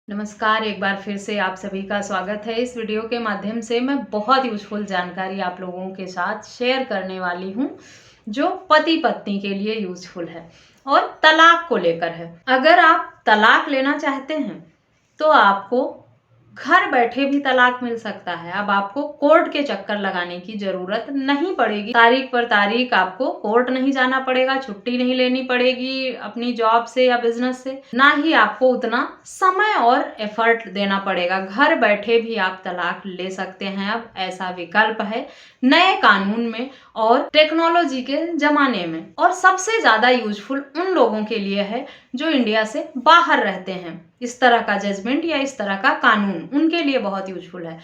नमस्कार, एक बार फिर से आप सभी का स्वागत है। इस वीडियो के माध्यम से मैं बहुत यूज़फुल जानकारी आप लोगों के साथ शेयर करने वाली हूँ, जो पति पत्नी के लिए यूज़फुल है और तलाक को लेकर है। अगर आप तलाक लेना चाहते हैं, तो आपको घर बैठे भी तलाक मिल सकता है। अब आपको कोर्ट के चक्कर लगाने की ज़रूरत नहीं पड़ेगी। तारीख पर तारीख आपको कोर्ट नहीं जाना पड़ेगा, छुट्टी नहीं लेनी पड़ेगी अपनी जॉब से या बिजनेस से, ना ही आपको उतना समय और एफर्ट देना पड़ेगा। घर बैठे भी आप तलाक ले सकते हैं। अब ऐसा विकल्प है नए कानून में और टेक्नोलॉजी के ज़माने में, और सबसे ज़्यादा यूजफुल उन लोगों के लिए है जो इंडिया से बाहर रहते हैं। इस तरह का जजमेंट या इस तरह का कानून उनके लिए बहुत यूजफुल है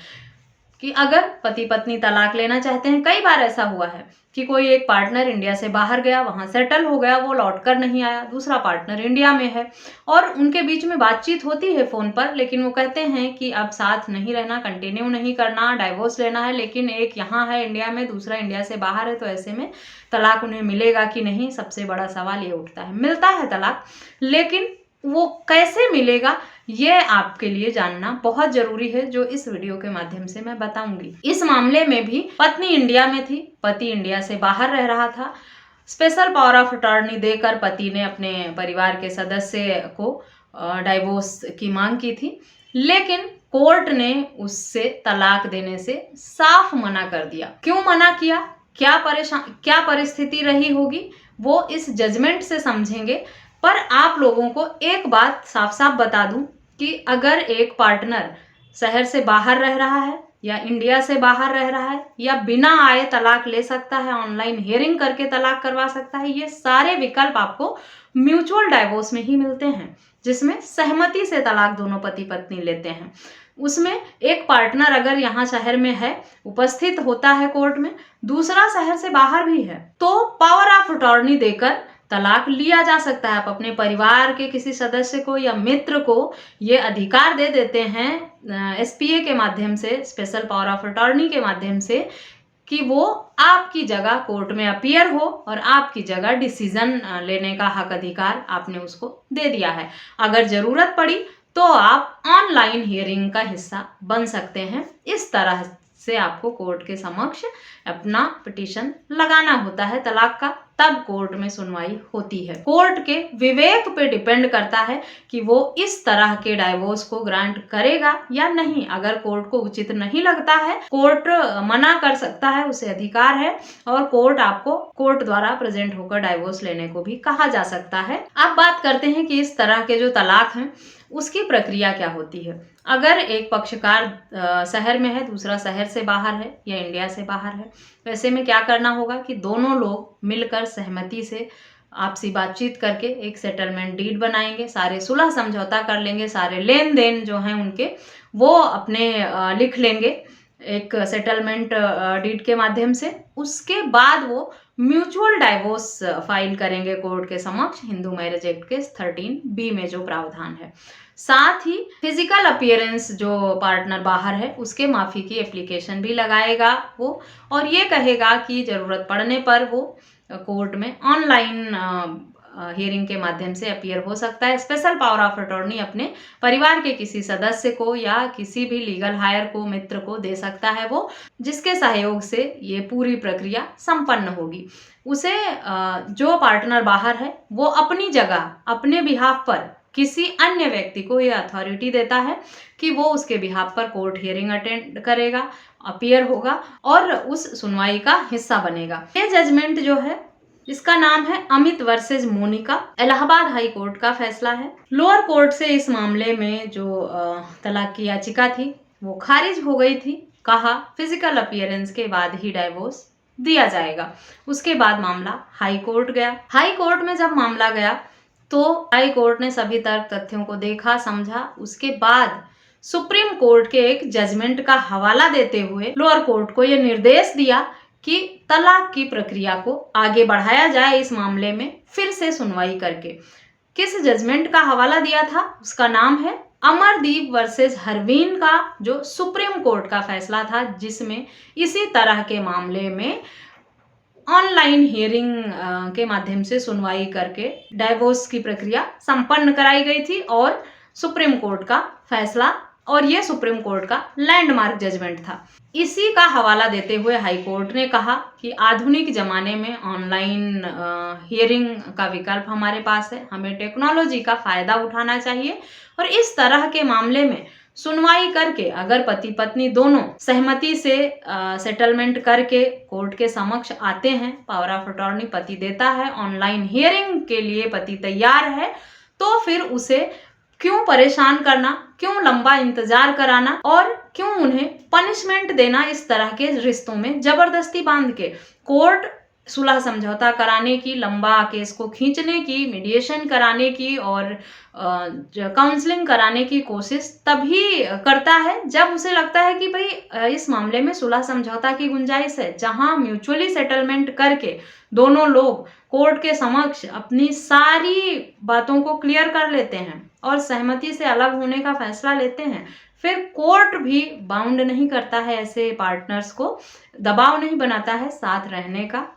कि अगर पति पत्नी तलाक लेना चाहते हैं। कई बार ऐसा हुआ है कि कोई एक पार्टनर इंडिया से बाहर गया, वहां सेटल हो गया, वो लौट कर नहीं आया, दूसरा पार्टनर इंडिया में है और उनके बीच में बातचीत होती है फ़ोन पर, लेकिन वो कहते हैं कि अब साथ नहीं रहना, कंटिन्यू नहीं करना, डाइवोर्स लेना है। लेकिन एक यहाँ है इंडिया में, दूसरा इंडिया से बाहर है, तो ऐसे में तलाक उन्हें मिलेगा कि नहीं, सबसे बड़ा सवाल ये उठता है। मिलता है तलाक, लेकिन वो कैसे मिलेगा ये आपके लिए जानना बहुत जरूरी है, जो इस वीडियो के माध्यम से मैं बताऊंगी। इस मामले में भी पत्नी इंडिया में थी, पति इंडिया से बाहर रह रहा था। स्पेशल पावर ऑफ अटॉर्नी देकर पति ने अपने परिवार के सदस्य को डाइवोर्स की मांग की थी, लेकिन कोर्ट ने उससे तलाक देने से साफ मना कर दिया। क्यों मना किया, क्या परिस्थिति रही होगी, वो इस जजमेंट से समझेंगे। पर आप लोगों को एक बात साफ साफ बता दूं कि अगर एक पार्टनर शहर से बाहर रह रहा है या इंडिया से बाहर रह रहा है या बिना आए तलाक ले सकता है, ऑनलाइन हियरिंग करके तलाक करवा सकता है, ये सारे विकल्प आपको म्यूचुअल डाइवोर्स में ही मिलते हैं, जिसमें सहमति से तलाक दोनों पति पत्नी लेते हैं। उसमें एक पार्टनर अगर यहाँ शहर में है, उपस्थित होता है कोर्ट में, दूसरा शहर से बाहर भी है, तो पावर ऑफ अटॉर्नी देकर तलाक लिया जा सकता है। आप अपने परिवार के किसी सदस्य को या मित्र को ये अधिकार दे देते हैं एसपीए के माध्यम से, स्पेशल पावर ऑफ अटॉर्नी के माध्यम से, कि वो आपकी जगह कोर्ट में अपीयर हो और आपकी जगह डिसीजन लेने का हक अधिकार आपने उसको दे दिया है। अगर जरूरत पड़ी तो आप ऑनलाइन हियरिंग का हिस्सा बन सकते हैं। इस तरह से आपको कोर्ट के समक्ष अपना पिटीशन लगाना होता है तलाक का, तब कोर्ट में सुनवाई होती है। कोर्ट के विवेक पे डिपेंड करता है कि वो इस तरह के डाइवोर्स को ग्रांट करेगा या नहीं। अगर कोर्ट को उचित नहीं लगता है, कोर्ट मना कर सकता है, उसे अधिकार है, और कोर्ट द्वारा प्रेजेंट होकर डाइवोर्स लेने को भी कहा जा सकता है। अब बात करते हैं कि इस तरह के जो तलाक हैं उसकी प्रक्रिया क्या होती है। अगर एक पक्षकार शहर में है, दूसरा शहर से बाहर है या इंडिया से बाहर है, वैसे में क्या करना होगा कि दोनों लोग मिलकर सहमति से आपसी बातचीत करके एक सेटलमेंट डीड बनाएंगे, सारे सुलह समझौता कर लेंगे, सारे लेन देन जो हैं उनके वो अपने लिख लेंगे एक सेटलमेंट डीड के माध्यम से। उसके बाद वो म्यूचुअल डाइवोर्स फाइल करेंगे कोर्ट के समक्ष, हिंदू मैरिज एक्ट के 13B में जो प्रावधान है। साथ ही फिजिकल अपीयरेंस जो पार्टनर बाहर है उसके माफी की एप्लीकेशन भी लगाएगा वो, और ये कहेगा कि जरूरत पड़ने पर वो कोर्ट में ऑनलाइन हियरिंग के माध्यम से अपीयर हो सकता है। स्पेशल पावर ऑफ अटॉर्नी अपने परिवार के किसी सदस्य को या किसी भी लीगल हायर को, मित्र को दे सकता है वो, जिसके सहयोग से ये पूरी प्रक्रिया संपन्न होगी। उसे जो पार्टनर बाहर है वो अपनी जगह अपने बिहाफ पर किसी अन्य व्यक्ति को यह अथॉरिटी देता है कि वो उसके बिहाफ पर कोर्ट हियरिंग अटेंड करेगा, अपीयर होगा और उस सुनवाई का हिस्सा बनेगा। ये जजमेंट जो है इसका नाम है Amit versus Monika, Allahabad high court का फैसला है। लोअर कोर्ट से इस मामले में जो तलाक की याचिका थी वो खारिज हो गई थी। कहा फिजिकल अपीयरेंस के बाद ही डाइवोर्स दिया जाएगा। उसके बाद मामला हाई कोर्ट गया। हाई कोर्ट में जब मामला गया तो हाई कोर्ट ने सभी तर्क तथ्यों को देखा, समझा। उसके बाद सुप्रीम कोर्ट के एक जजमेंट का हवाला देते हुए लोअर कोर्ट को यह निर्देश दिया कि तलाक की प्रक्रिया को आगे बढ़ाया जाए इस मामले में फिर से सुनवाई करके। किस जजमेंट का हवाला दिया था, उसका नाम है अमरदीप वर्सेस हरवीन का, जो सुप्रीम कोर्ट का फैसला था, जिसमें इसी तरह के मामले में ऑनलाइन हियरिंग के माध्यम से सुनवाई करके डाइवोर्स की प्रक्रिया संपन्न कराई गई थी और सुप्रीम कोर्ट का फैसला और ये सुप्रीम कोर्ट का लैंडमार्क जजमेंट था। इसी का हवाला देते हुए हाई कोर्ट ने कहा कि आधुनिक जमाने में ऑनलाइन हियरिंग का विकल्प हमारे पास है, हमें टेक्नोलॉजी का फायदा उठाना चाहिए और इस तरह के मामले में सुनवाई करके अगर पति पत्नी दोनों सहमति से सेटलमेंट करके कोर्ट के समक्ष आते हैं, पावर ऑफ अटॉर्नी पति देता है, ऑनलाइन हियरिंग के लिए पति तैयार है, तो फिर उसे क्यों परेशान करना, क्यों लंबा इंतजार कराना और क्यों उन्हें पनिशमेंट देना इस तरह के रिश्तों में जबरदस्ती बांध के। कोर्ट सुलह समझौता कराने की, लंबा केस को खींचने की, मीडिएशन कराने की और काउंसलिंग कराने की कोशिश तभी करता है जब उसे लगता है कि भाई इस मामले में सुलह समझौता की गुंजाइश है, जहां म्यूचुअली सेटलमेंट करके दोनों लोग कोर्ट के समक्ष अपनी सारी बातों को क्लियर कर लेते हैं और सहमति से अलग होने का फैसला लेते हैं। फिर कोर्ट भी बाउंड नहीं करता है ऐसे पार्टनर्स को, दबाव नहीं बनाता है साथ रहने का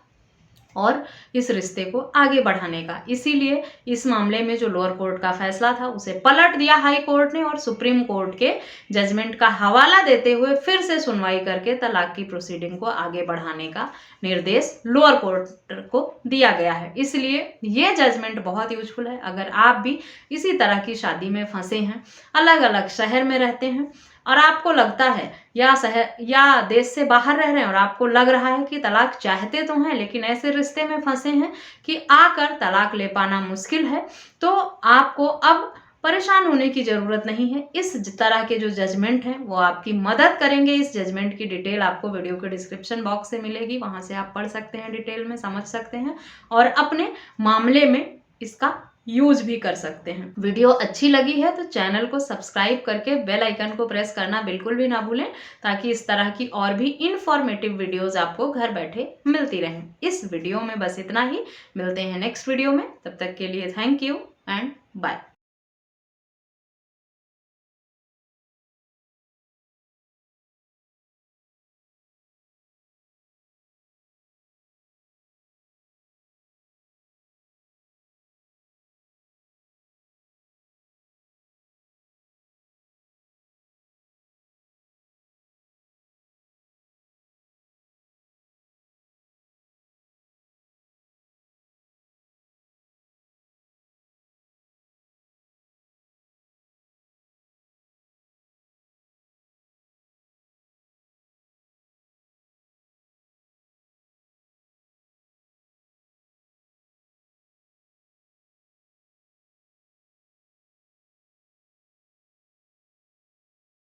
और इस रिश्ते को आगे बढ़ाने का। इसीलिए इस मामले में जो लोअर कोर्ट का फैसला था उसे पलट दिया हाई कोर्ट ने और सुप्रीम कोर्ट के जजमेंट का हवाला देते हुए फिर से सुनवाई करके तलाक की प्रोसीडिंग को आगे बढ़ाने का निर्देश लोअर कोर्ट को दिया गया है। इसलिए ये जजमेंट बहुत यूजफुल है। अगर आप भी इसी तरह की शादी में फंसे हैं, अलग अलग शहर में रहते हैं और आपको लगता है या शहर या देश से बाहर रह रहे हैं और आपको लग रहा है कि तलाक चाहते तो हैं लेकिन ऐसे रिश्ते में फंसे हैं कि आकर तलाक ले पाना मुश्किल है, तो आपको अब परेशान होने की ज़रूरत नहीं है। इस तरह के जो जजमेंट हैं वो आपकी मदद करेंगे। इस जजमेंट की डिटेल आपको वीडियो के डिस्क्रिप्शन बॉक्स से मिलेगी, वहाँ से आप पढ़ सकते हैं, डिटेल में समझ सकते हैं और अपने मामले में इसका यूज भी कर सकते हैं। वीडियो अच्छी लगी है तो चैनल को सब्सक्राइब करके बेल आइकन को प्रेस करना बिल्कुल भी ना भूलें, ताकि इस तरह की और भी इंफॉर्मेटिव वीडियोस आपको घर बैठे मिलती रहें। इस वीडियो में बस इतना ही, मिलते हैं नेक्स्ट वीडियो में, तब तक के लिए थैंक यू एंड बाय।